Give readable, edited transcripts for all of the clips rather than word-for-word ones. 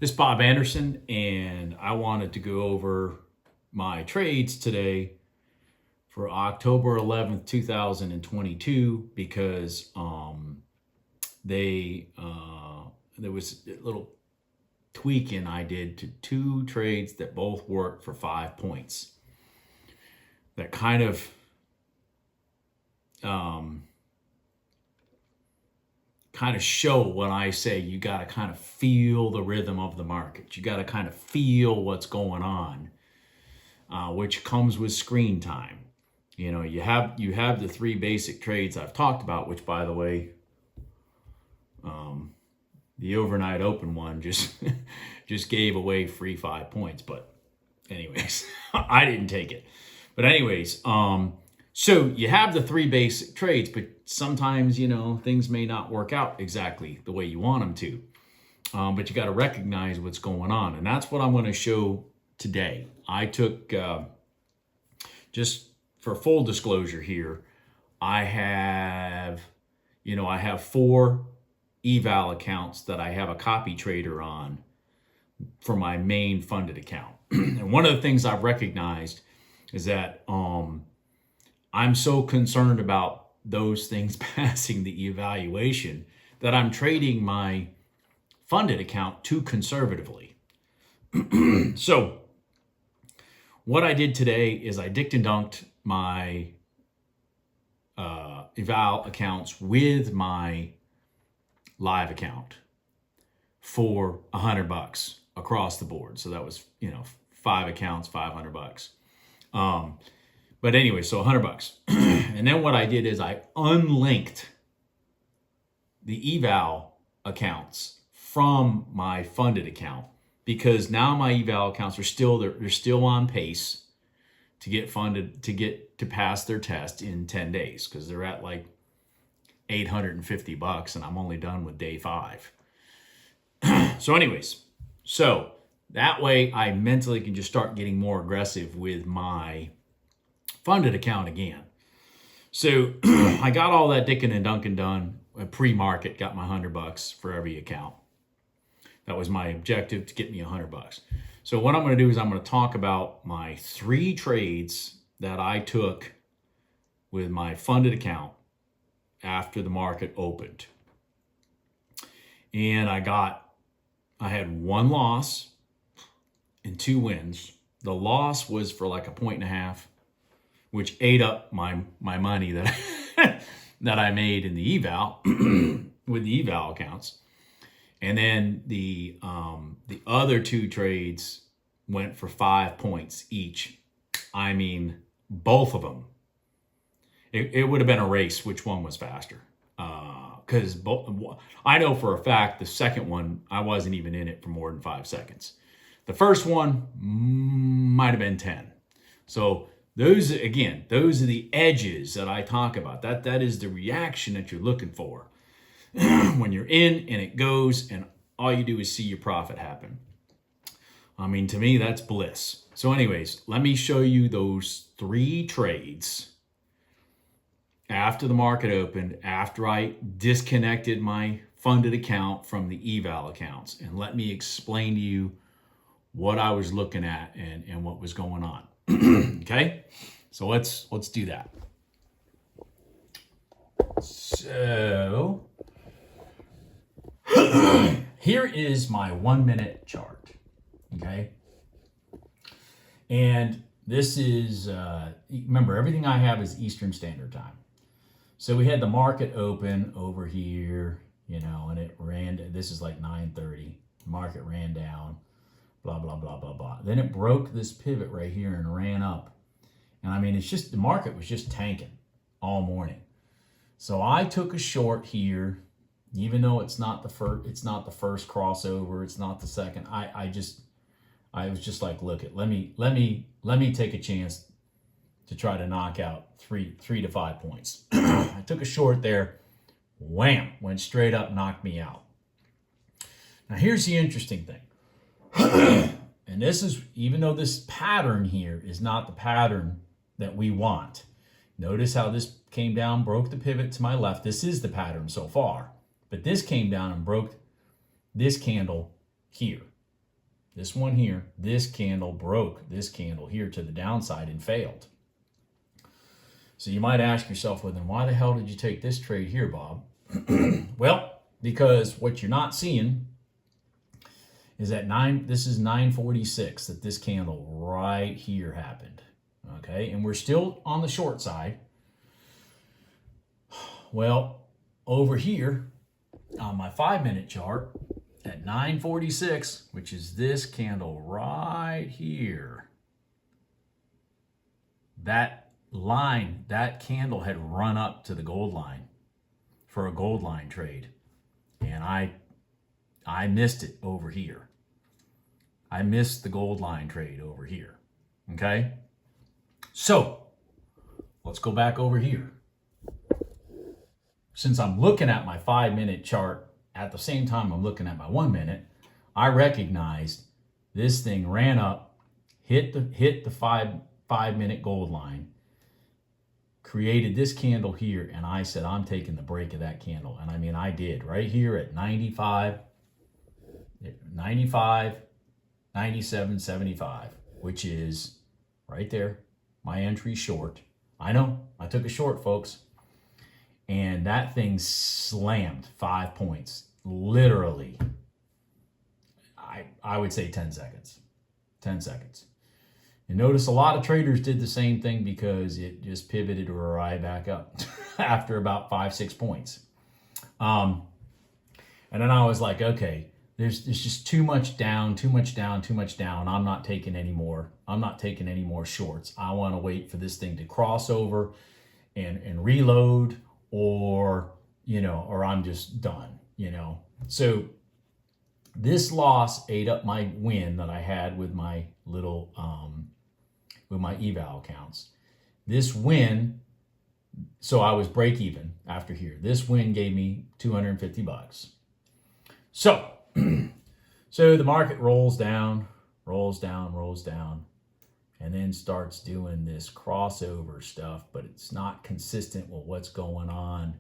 This is Bob Anderson, and I wanted to go over my trades today for October 11th, 2022, because there was a little tweaking I did to two trades that both worked for 5 points. That kind of show when I say you got to kind of feel the rhythm of the market. You got to kind of feel what's going on, which comes with screen time. You know, you have the three basic trades I've talked about, which, by the way, the overnight open one just gave away free 5 points. But anyways, I didn't take it. But anyways, so you have the three basic trades, but sometimes, you know, things may not work out exactly the way you want them to. But you got to recognize what's going on. And that's what I'm going to show today. I took, just for full disclosure here, I have 4 eval accounts that I have a copy trader on for my main funded account. And one of the things I've recognized is that I'm so concerned about those things passing the evaluation that I'm trading my funded account too conservatively. So what I did today is I dicked and dunked my eval accounts with my live account for $100 across the board. So that was, 5 accounts, $500. But anyway, so $100. And then what I did is I unlinked the eval accounts from my funded account, because now my eval accounts are they're still on pace to get funded, to pass their test in 10 days, because they're at like $850 and I'm only done with day 5. So anyways, so that way I mentally can just start getting more aggressive with my funded account again. So I got all that dicking and dunking done. Pre-market, got my $100 for every account. That was my objective, to get me $100. So what I'm going to do is I'm going to talk about my 3 trades that I took with my funded account after the market opened. And I had 1 loss and 2 wins. The loss was for like 1.5 points, which ate up my money that that I made in the eval with the eval accounts. And then the other 2 trades went for 5 points each. I mean, both of them. It would have been a race which one was faster. Because I know for a fact the second one, I wasn't even in it for more than 5 seconds. The first one might have been 10. So those are the edges that I talk about. That is the reaction that you're looking for when you're in and it goes and all you do is see your profit happen. I mean, to me, that's bliss. So anyways, let me show you those 3 trades after the market opened, after I disconnected my funded account from the eval accounts, and let me explain to you what I was looking at and what was going on. Okay, so let's do that. So here is my 1-minute chart. Okay, and this is remember, everything I have is Eastern Standard Time. So we had the market open over here, and it ran. This is like 9:30. Market ran down. Blah, blah, blah, blah, blah. Then it broke this pivot right here and ran up. And I mean, it's just, the market was just tanking all morning. So I took a short here, even though it's not the first crossover, it's not the second. I was just like, look, let me take a chance to try to knock out 3 to 5 points. I took a short there, wham, went straight up, knocked me out. Now here's the interesting thing. And this is, even though this pattern here is not the pattern that we want. Notice how this came down, broke the pivot to my left. This is the pattern so far. But this came down and broke this candle here. this one here, this candle broke this candle here to the downside and failed. So you might ask yourself, well, then why the hell did you take this trade here, Bob? Well, because what you're not seeing is that this is 946 that this candle right here happened. Okay, and we're still on the short side. Well, over here on my 5-minute chart at 946, which is this candle right here, that line, that candle had run up to the gold line for a gold line trade, and I missed it over here. I missed the gold line trade over here. Okay, so let's go back over here. Since I'm looking at my 5-minute chart at the same time I'm looking at my 1 minute, I recognized this thing ran up, hit the 5-minute gold line, created this candle here, and I said, I'm taking the break of that candle. And I mean, I did right here at 95, 97, 75, which is right there, my entry short. I know, I took a short, folks. And that thing slammed 5 points, literally, I would say 10 seconds. 10 seconds. And notice a lot of traders did the same thing because it just pivoted right back up after about 5-6 points. And then I was like, okay, there's just too much down. I'm not taking any more. I'm not taking any more shorts. I want to wait for this thing to cross over and reload, or I'm just done, So this loss ate up my win that I had with my little with my eval accounts. This win, so I was break even after here. This win gave me $250. So so the market rolls down, and then starts doing this crossover stuff, but it's not consistent with what's going on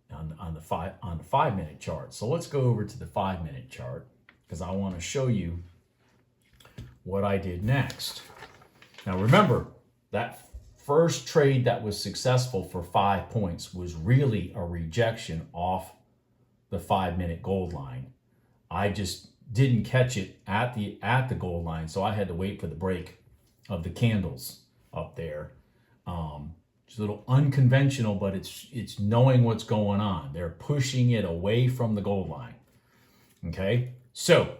the 5-minute chart. So let's go over to the 5-minute chart because I want to show you what I did next. Now remember, that first trade that was successful for 5 points was really a rejection off the 5-minute gold line. I just didn't catch it at the gold line, so I had to wait for the break of the candles up there. It's a little unconventional, but it's knowing what's going on. They're pushing it away from the gold line. Okay, so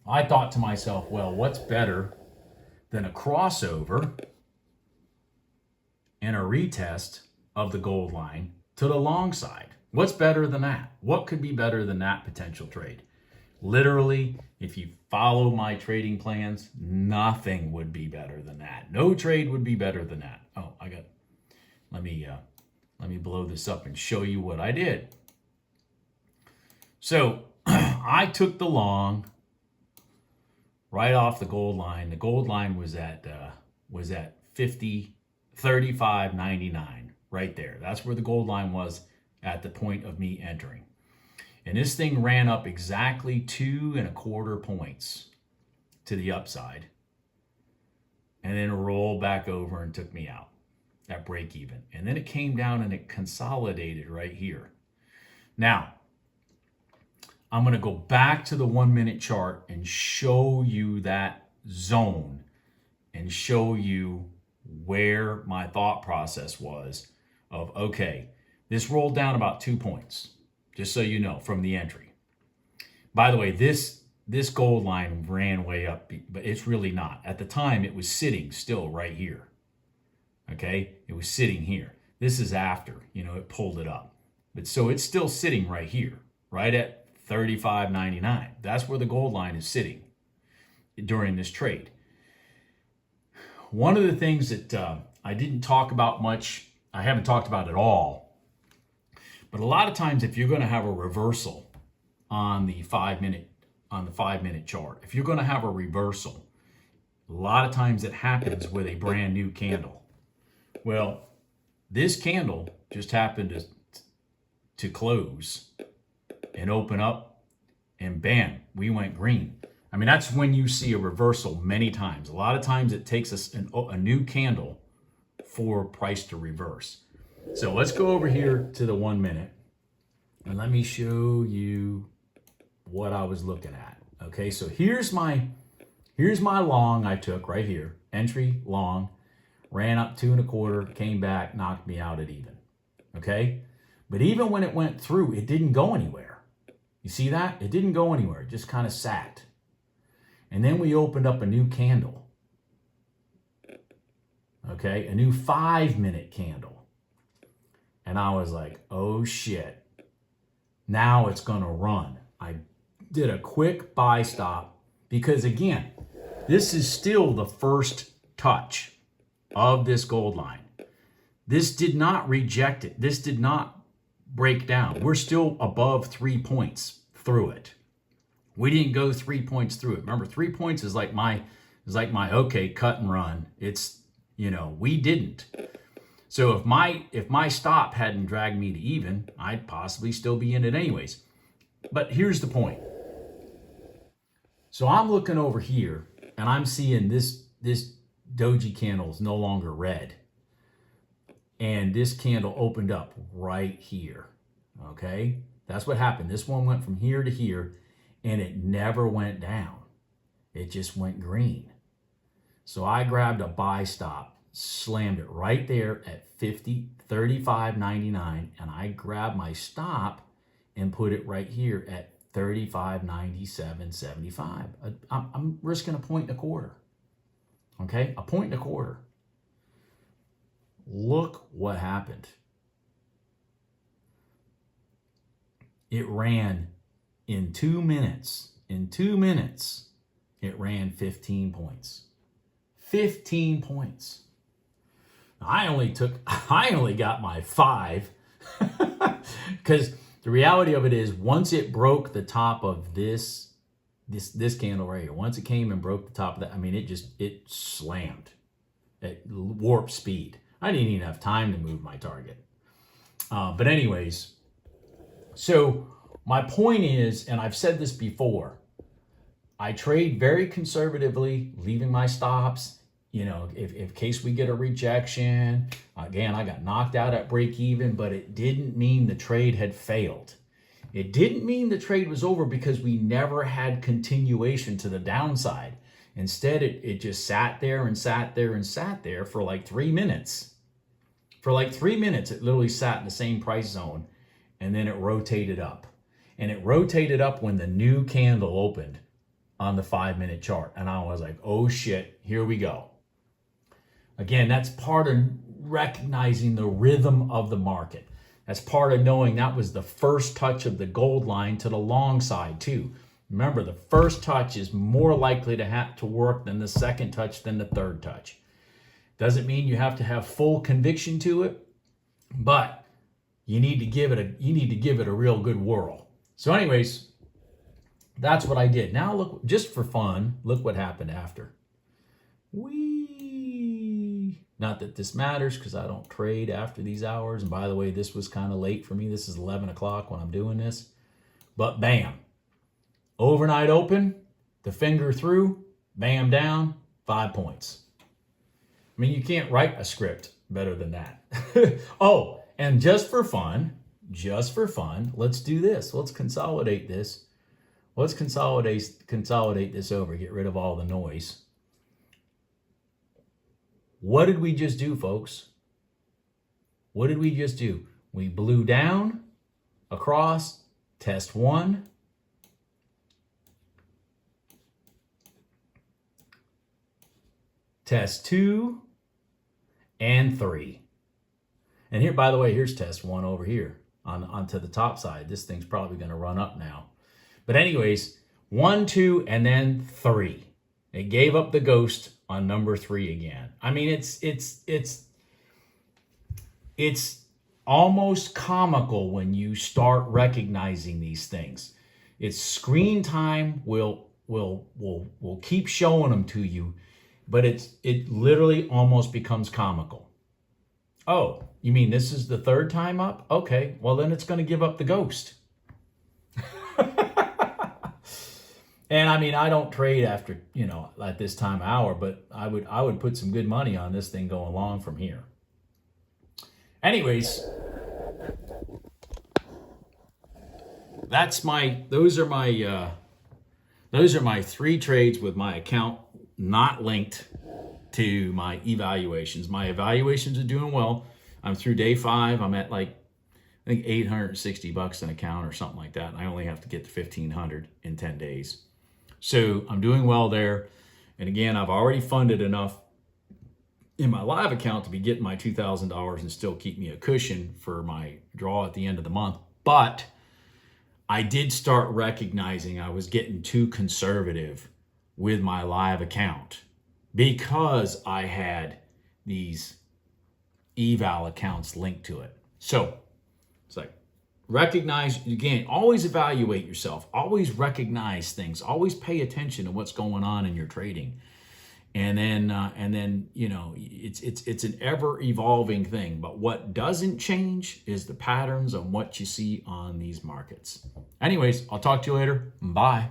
I thought to myself, well, what's better than a crossover and a retest of the gold line to the long side? What's better than that? What could be better than that potential trade? Literally, if you follow my trading plans, nothing would be better than that. No trade would be better than that. Oh, let me blow this up and show you what I did. So I took the long right off the gold line. The gold line was at 35.99 right there. That's where the gold line was at the point of me entering. And this thing ran up exactly 2.25 points to the upside, and then rolled back over and took me out at break even. And then it came down and it consolidated right here. Now, I'm going to go back to the 1-minute chart and show you that zone and show you where my thought process was of, okay, this rolled down about 2 points. Just so you know, from the entry. By the way, this gold line ran way up, but it's really not. At the time, it was sitting still right here. Okay? It was sitting here. This is after, it pulled it up. But so it's still sitting right here, right at 35.99. That's where the gold line is sitting during this trade. One of the things that I didn't talk about much, I haven't talked about at all, but a lot of times if you're going to have a reversal on the 5-minute chart, if you're going to have a reversal, a lot of times it happens with a brand new candle. Well, this candle just happened to close and open up, and bam, we went green. I mean, that's when you see a reversal many times. A lot of times it takes us a new candle for price to reverse. So let's go over here to the 1 minute and let me show you what I was looking at. Okay, so here's my long I took right here. Entry long, ran up 2 1/4, came back, knocked me out at even. Okay, but even when it went through, it didn't go anywhere. You see that? It didn't go anywhere. It just kind of sat. And then we opened up a new candle. Okay, a new 5 minute candle. And I was like, oh shit. Now it's going to run. I did a quick buy stop because, again, this is still the first touch of this gold line. This did not reject it. This did not break down. We're still above 3 points through it. We didn't go 3 points through it. Remember, 3 points is like my okay, cut and run. It's, we didn't. So if my stop hadn't dragged me to even, I'd possibly still be in it anyways. But here's the point. So I'm looking over here and I'm seeing this doji candle is no longer red. And this candle opened up right here. Okay? That's what happened. This one went from here to here and it never went down. It just went green. So I grabbed a buy stop, slammed it right there at 35.99, and I grabbed my stop and put it right here at 35.97.75. I'm risking 1 1/4. Okay, 1 1/4. Look what happened. It ran in 2 minutes. In 2 minutes, it ran 15 points. 15 points. I only got my 5 because the reality of it is once it broke the top of this candle right here, once it came and broke the top of that, I mean, it slammed at warp speed. I didn't even have time to move my target. But anyways, so my point is, and I've said this before, I trade very conservatively, leaving my stops. In case we get a rejection, again, I got knocked out at break even, but it didn't mean the trade had failed. It didn't mean the trade was over because we never had continuation to the downside. Instead, it just sat there and sat there and sat there for like 3 minutes. For like 3 minutes, it literally sat in the same price zone, and then it rotated up. And it rotated up when the new candle opened on the 5 minute chart. And I was like, oh shit, here we go. Again, that's part of recognizing the rhythm of the market. That's part of knowing that was the first touch of the gold line to the long side too. Remember, the first touch is more likely to have to work than the second touch, than the third touch. Doesn't mean you have to have full conviction to it, but you need to give it a real good whirl. So anyways, that's what I did. Now look, just for fun, look what happened after. Not that this matters because I don't trade after these hours. And by the way, this was kind of late for me. This is 11 o'clock when I'm doing this. But bam, overnight open, the finger through, bam, down, 5 points. I mean, you can't write a script better than that. Oh, and just for fun, let's do this. Let's consolidate this. Let's consolidate this over, get rid of all the noise. What did we just do, folks? What did we just do? We blew down, across, test 1. Test 2 and 3. And here, by the way, here's test 1 over here onto the top side. This thing's probably going to run up now. But anyways, 1, 2, and then 3. It gave up the ghost on number 3 again. I mean, it's almost comical when you start recognizing these things. It's screen time will keep showing them to you, but it literally almost becomes comical. Oh, you mean this is the 3rd time up? Okay, well then it's going to give up the ghost. And I mean, I don't trade after, at this time of hour, but I would put some good money on this thing going long from here. Anyways, those are my 3 trades with my account not linked to my evaluations. My evaluations are doing well. I'm through day 5. I'm at like, I think $860 an account or something like that. And I only have to get to 1,500 in 10 days. So I'm doing well there. And again, I've already funded enough in my live account to be getting my $2,000 and still keep me a cushion for my draw at the end of the month. But I did start recognizing I was getting too conservative with my live account because I had these eval accounts linked to it. So it's like, recognize, again, always evaluate yourself, always recognize things, always pay attention to what's going on in your trading. And then it's an ever evolving thing. But what doesn't change is the patterns of what you see on these markets. Anyways, I'll talk to you later. Bye.